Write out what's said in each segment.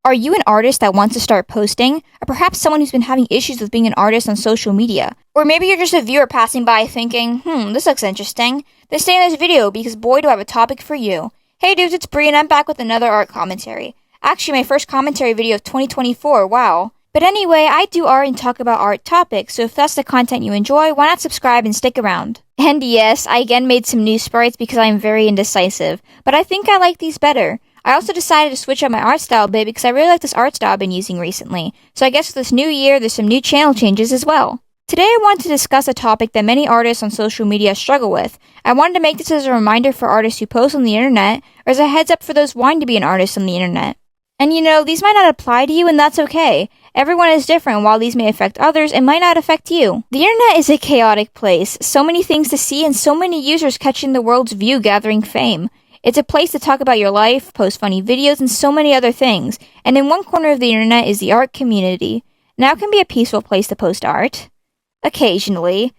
Are you an artist that wants to start posting? Or perhaps someone who's been having issues with being an artist on social media? Or maybe you're just a viewer passing by thinking, this looks interesting. Then stay in this video because boy do I have a topic for you. Hey dudes, it's Bree and I'm back with another art commentary. Actually, my first commentary video of 2024, wow. But anyway, I do art and talk about art topics, so if that's the content you enjoy, why not subscribe and stick around? And yes, I again made some new sprites because I am very indecisive, but I think I like these better. I also decided to switch up my art style a bit because I really like this art style I've been using recently, so I guess with this new year, there's some new channel changes as well. Today I want to discuss a topic that many artists on social media struggle with. I wanted to make this as a reminder for artists who post on the internet, or as a heads up for those wanting to be an artist on the internet. And these might not apply to you and that's okay. Everyone is different, while these may affect others, it might not affect you. The internet is a chaotic place, so many things to see and so many users catching the world's view gathering fame. It's a place to talk about your life, post funny videos, and so many other things. And in one corner of the internet is the art community. Now it can be a peaceful place to post art. Occasionally.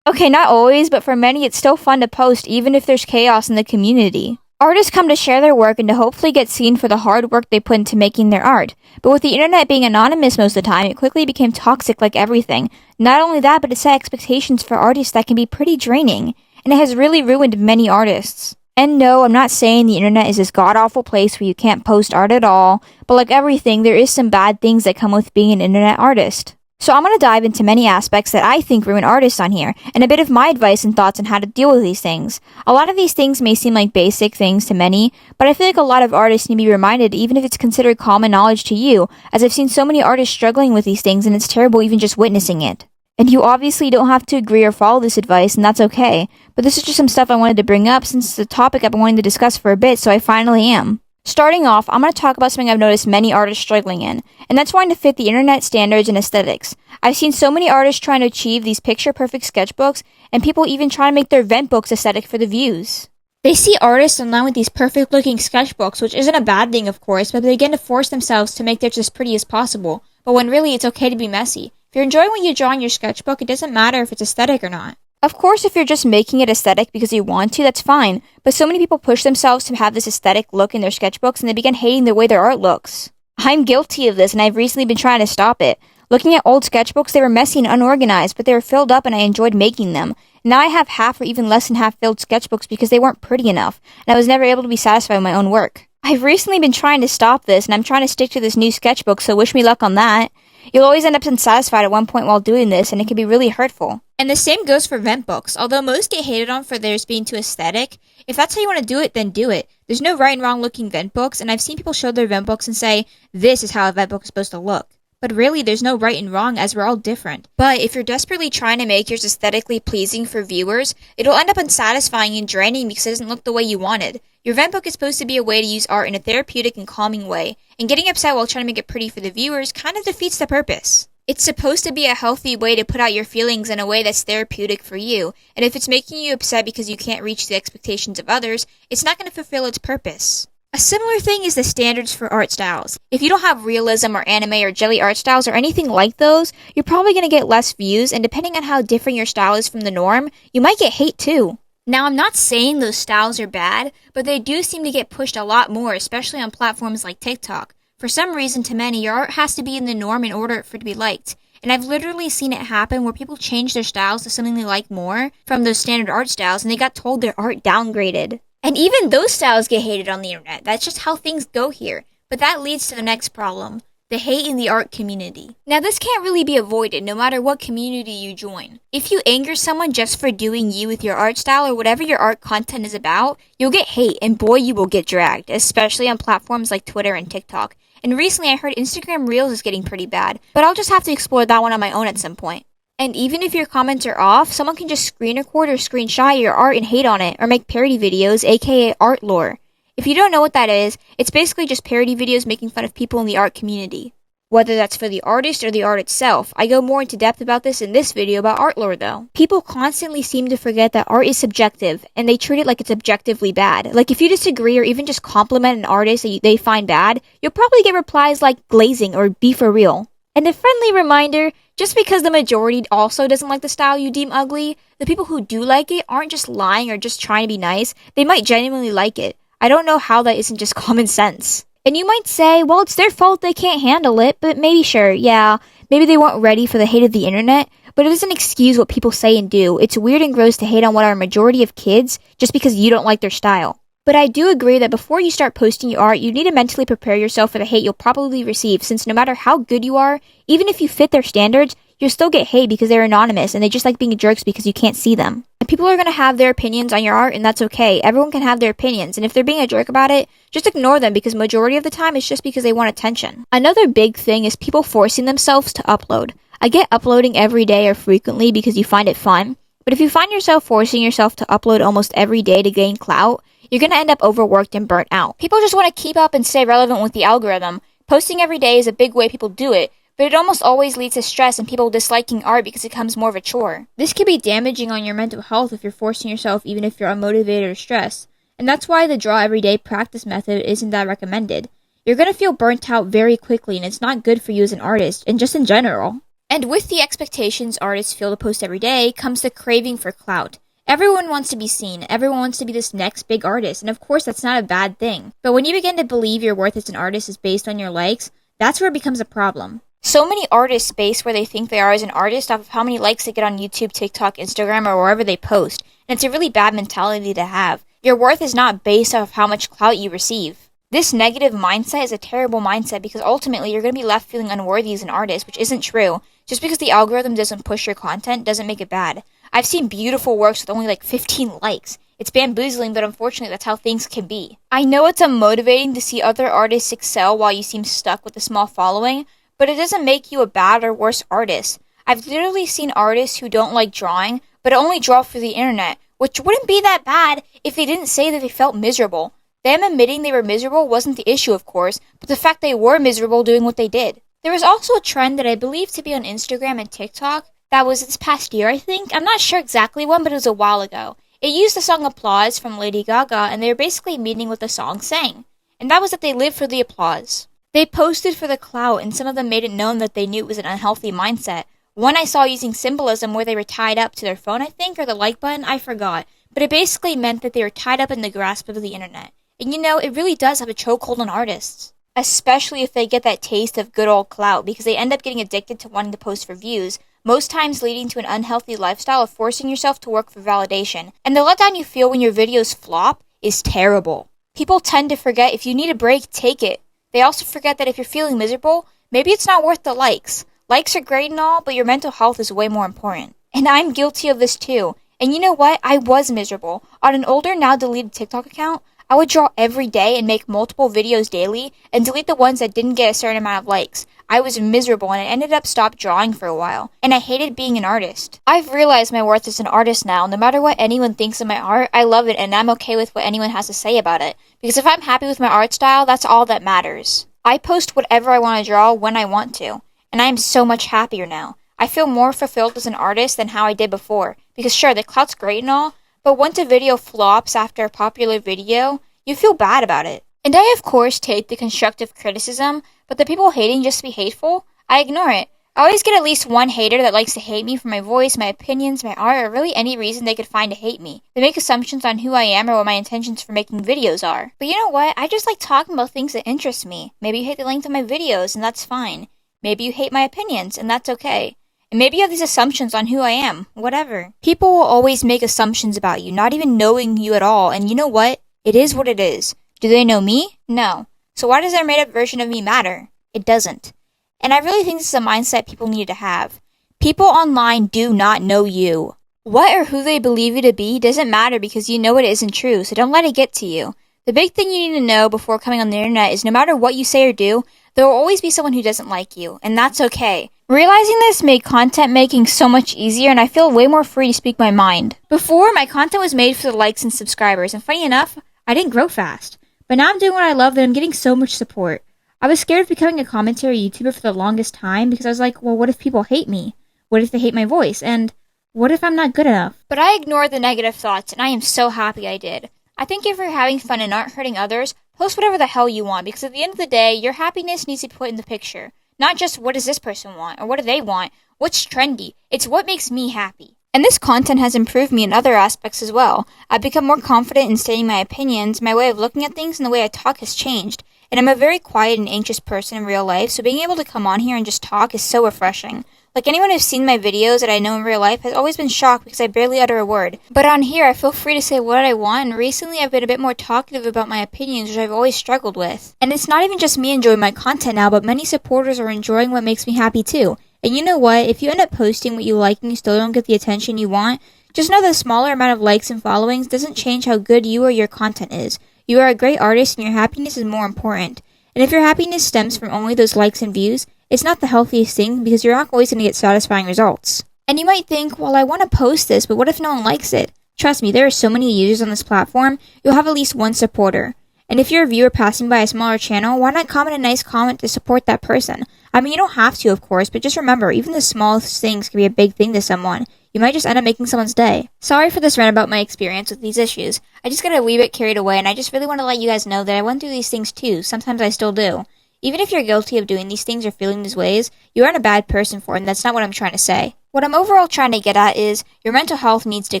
Okay, not always, but for many it's still fun to post even if there's chaos in the community. Artists come to share their work and to hopefully get seen for the hard work they put into making their art. But with the internet being anonymous most of the time, it quickly became toxic like everything. Not only that, but it set expectations for artists that can be pretty draining. And it has really ruined many artists. And no, I'm not saying the internet is this god-awful place where you can't post art at all, but like everything, there is some bad things that come with being an internet artist. So I'm going to dive into many aspects that I think ruin artists on here, and a bit of my advice and thoughts on how to deal with these things. A lot of these things may seem like basic things to many, but I feel like a lot of artists need to be reminded even if it's considered common knowledge to you, as I've seen so many artists struggling with these things and it's terrible even just witnessing it. And you obviously don't have to agree or follow this advice, and that's okay, but this is just some stuff I wanted to bring up since it's a topic I've been wanting to discuss for a bit, so I finally am. Starting off, I'm going to talk about something I've noticed many artists struggling in, and that's wanting to fit the internet standards and aesthetics. I've seen so many artists trying to achieve these picture-perfect sketchbooks, and people even trying to make their event books aesthetic for the views. They see artists online with these perfect-looking sketchbooks, which isn't a bad thing, of course, but they begin to force themselves to make theirs as pretty as possible, but when really it's okay to be messy. If you're enjoying what you draw in your sketchbook, it doesn't matter if it's aesthetic or not. Of course, if you're just making it aesthetic because you want to, that's fine, but so many people push themselves to have this aesthetic look in their sketchbooks and they begin hating the way their art looks. I'm guilty of this and I've recently been trying to stop it. Looking at old sketchbooks, they were messy and unorganized, but they were filled up and I enjoyed making them. Now I have half or even less than half filled sketchbooks because they weren't pretty enough, and I was never able to be satisfied with my own work. I've recently been trying to stop this and I'm trying to stick to this new sketchbook, so wish me luck on that. You'll always end up unsatisfied at one point while doing this, and it can be really hurtful. And the same goes for event books. Although most get hated on for theirs being too aesthetic, if that's how you want to do it, then do it. There's no right and wrong looking event books, and I've seen people show their event books and say, this is how an event book is supposed to look. But really, there's no right and wrong, as we're all different. But if you're desperately trying to make yours aesthetically pleasing for viewers, it'll end up unsatisfying and draining because it doesn't look the way you wanted. Your event book is supposed to be a way to use art in a therapeutic and calming way, and getting upset while trying to make it pretty for the viewers kind of defeats the purpose. It's supposed to be a healthy way to put out your feelings in a way that's therapeutic for you, and if it's making you upset because you can't reach the expectations of others, it's not going to fulfill its purpose. A similar thing is the standards for art styles. If you don't have realism or anime or jelly art styles or anything like those, you're probably going to get less views, and depending on how different your style is from the norm, you might get hate too. Now, I'm not saying those styles are bad, but they do seem to get pushed a lot more, especially on platforms like TikTok. For some reason, to many, your art has to be in the norm in order for it to be liked. And I've literally seen it happen where people change their styles to something they like more from those standard art styles, and they got told their art downgraded. And even those styles get hated on the internet. That's just how things go here. But that leads to the next problem. The hate in the art community. Now this can't really be avoided no matter what community you join. If you anger someone just for doing you with your art style or whatever your art content is about, you'll get hate, and boy, you will get dragged, especially on platforms like Twitter and TikTok. And recently I heard Instagram Reels is getting pretty bad, but I'll just have to explore that one on my own at some point. And even if your comments are off, someone can just screen record or screenshot your art and hate on it, or make parody videos, aka art lore. If you don't know what that is, it's basically just parody videos making fun of people in the art community. Whether that's for the artist or the art itself, I go more into depth about this in this video about art lore though. People constantly seem to forget that art is subjective, and they treat it like it's objectively bad. Like if you disagree or even just compliment an artist that they find bad, you'll probably get replies like glazing or be for real. And a friendly reminder, just because the majority also doesn't like the style you deem ugly, the people who do like it aren't just lying or just trying to be nice, they might genuinely like it. I don't know how that isn't just common sense. And you might say, well, it's their fault they can't handle it, but maybe sure, yeah, maybe they weren't ready for the hate of the internet, but it doesn't excuse what people say and do. It's weird and gross to hate on what are a majority of kids just because you don't like their style. But I do agree that before you start posting your art, you need to mentally prepare yourself for the hate you'll probably receive, since no matter how good you are, even if you fit their standards, you'll still get hate because they're anonymous and they just like being jerks because you can't see them. And people are going to have their opinions on your art, and that's okay. Everyone can have their opinions, and if they're being a jerk about it, just ignore them because majority of the time it's just because they want attention. Another big thing is people forcing themselves to upload. I get uploading every day or frequently because you find it fun, but if you find yourself forcing yourself to upload almost every day to gain clout, you're going to end up overworked and burnt out. People just want to keep up and stay relevant with the algorithm. Posting every day is a big way people do it, but it almost always leads to stress and people disliking art because it becomes more of a chore. This can be damaging on your mental health if you're forcing yourself even if you're unmotivated or stressed, and that's why the draw everyday practice method isn't that recommended. You're going to feel burnt out very quickly, and it's not good for you as an artist, and just in general. And with the expectations artists feel to post every day comes the craving for clout. Everyone wants to be seen, everyone wants to be this next big artist, and of course that's not a bad thing. But when you begin to believe your worth as an artist is based on your likes, that's where it becomes a problem. So many artists base where they think they are as an artist off of how many likes they get on YouTube, TikTok, Instagram, or wherever they post, and it's a really bad mentality to have. Your worth is not based off of how much clout you receive. This negative mindset is a terrible mindset because ultimately you're going to be left feeling unworthy as an artist, which isn't true. Just because the algorithm doesn't push your content doesn't make it bad. I've seen beautiful works with only like 15 likes. It's bamboozling, but unfortunately that's how things can be. I know it's unmotivating to see other artists excel while you seem stuck with a small following, but it doesn't make you a bad or worse artist. I've literally seen artists who don't like drawing, but only draw for the internet, which wouldn't be that bad if they didn't say that they felt miserable. Them admitting they were miserable wasn't the issue, of course, but the fact they were miserable doing what they did. There was also a trend that I believe to be on Instagram and TikTok that was this past year, I think. I'm not sure exactly when, but it was a while ago. It used the song Applause from Lady Gaga, and they were basically meaning what the song sang. And that was that they lived for the applause. They posted for the clout, and some of them made it known that they knew it was an unhealthy mindset. One I saw using symbolism where they were tied up to their phone, I think, or the like button, I forgot. But it basically meant that they were tied up in the grasp of the internet. And you know, it really does have a chokehold on artists. Especially if they get that taste of good old clout, because they end up getting addicted to wanting to post for views, most times leading to an unhealthy lifestyle of forcing yourself to work for validation. And the letdown you feel when your videos flop is terrible. People tend to forget if you need a break, take it. They also forget that if you're feeling miserable, maybe it's not worth the likes. Likes are great and all, but your mental health is way more important. And I'm guilty of this too. And you know what? I was miserable. On an older, now deleted TikTok account, I would draw every day and make multiple videos daily and delete the ones that didn't get a certain amount of likes. I was miserable and I ended up stopped drawing for a while. And I hated being an artist. I've realized my worth as an artist now. No matter what anyone thinks of my art, I love it and I'm okay with what anyone has to say about it. Because if I'm happy with my art style, that's all that matters. I post whatever I want to draw when I want to. And I am so much happier now. I feel more fulfilled as an artist than how I did before. Because sure, the clout's great and all, but once a video flops after a popular video, you feel bad about it. And I of course take the constructive criticism, but the people hating just to be hateful, I ignore it. I always get at least one hater that likes to hate me for my voice, my opinions, my art, or really any reason they could find to hate me. They make assumptions on who I am or what my intentions for making videos are. But you know what? I just like talking about things that interest me. Maybe you hate the length of my videos, and that's fine. Maybe you hate my opinions, and that's okay. And maybe you have these assumptions on who I am. Whatever. People will always make assumptions about you, not even knowing you at all, and you know what? It is what it is. Do they know me? No. So why does their made-up version of me matter? It doesn't. And I really think this is a mindset people need to have. People online do not know you. What or who they believe you to be doesn't matter because you know it isn't true, so don't let it get to you. The big thing you need to know before coming on the internet is no matter what you say or do, there will always be someone who doesn't like you, and that's okay. Realizing this made content making so much easier, and I feel way more free to speak my mind. Before, my content was made for the likes and subscribers, and funny enough, I didn't grow fast. But now I'm doing what I love and I'm getting so much support. I was scared of becoming a commentary YouTuber for the longest time because I was like, well, what if people hate me? What if they hate my voice? And what if I'm not good enough? But I ignored the negative thoughts, and I am so happy I did. I think if you're having fun and not hurting others, post whatever the hell you want, because at the end of the day, your happiness needs to be put in the picture. Not just what does this person want, or what do they want, what's trendy. It's what makes me happy. And this content has improved me in other aspects as well. I've become more confident in stating my opinions, my way of looking at things, and the way I talk has changed. And I'm a very quiet and anxious person in real life, so being able to come on here and just talk is so refreshing. Like, anyone who's seen my videos that I know in real life has always been shocked because I barely utter a word. But on here, I feel free to say what I want, and recently I've been a bit more talkative about my opinions, which I've always struggled with. And it's not even just me enjoying my content now, but many supporters are enjoying what makes me happy too. And you know what? If you end up posting what you like and you still don't get the attention you want, just know the smaller amount of likes and followings doesn't change how good you or your content is. You are a great artist and your happiness is more important. And if your happiness stems from only those likes and views, it's not the healthiest thing because you're not always going to get satisfying results. And you might think, well, I want to post this, but what if no one likes it? Trust me, there are so many users on this platform, you'll have at least one supporter. And if you're a viewer passing by a smaller channel, why not comment a nice comment to support that person? I mean, you don't have to, of course, but just remember, even the smallest things can be a big thing to someone. You might just end up making someone's day. Sorry for this rant about my experience with these issues. I just got a wee bit carried away, and I just really want to let you guys know that I went through these things too. Sometimes I still do. Even if you're guilty of doing these things or feeling these ways, you aren't a bad person for it, and that's not what I'm trying to say. What I'm overall trying to get at is, your mental health needs to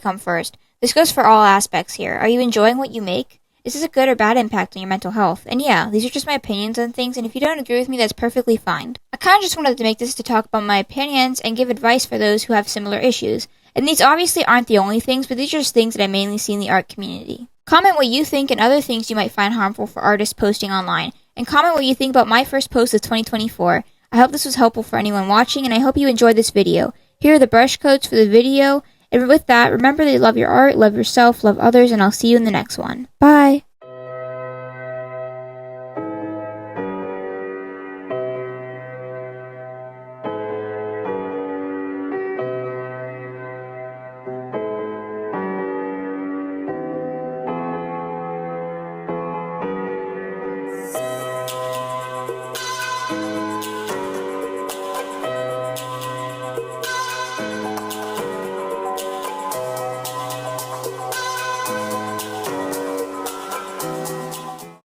come first. This goes for all aspects here. Are you enjoying what you make? Is this a good or bad impact on your mental health? And yeah, these are just my opinions on things, and if you don't agree with me, that's perfectly fine. I kind of just wanted to make this to talk about my opinions and give advice for those who have similar issues. And these obviously aren't the only things, but these are just things that I mainly see in the art community. Comment what you think and other things you might find harmful for artists posting online. And comment what you think about my first post of 2024. I hope this was helpful for anyone watching, and I hope you enjoyed this video. Here are the brush codes for the video. And with that, remember that you love your art, love yourself, love others, and I'll see you in the next one. Bye!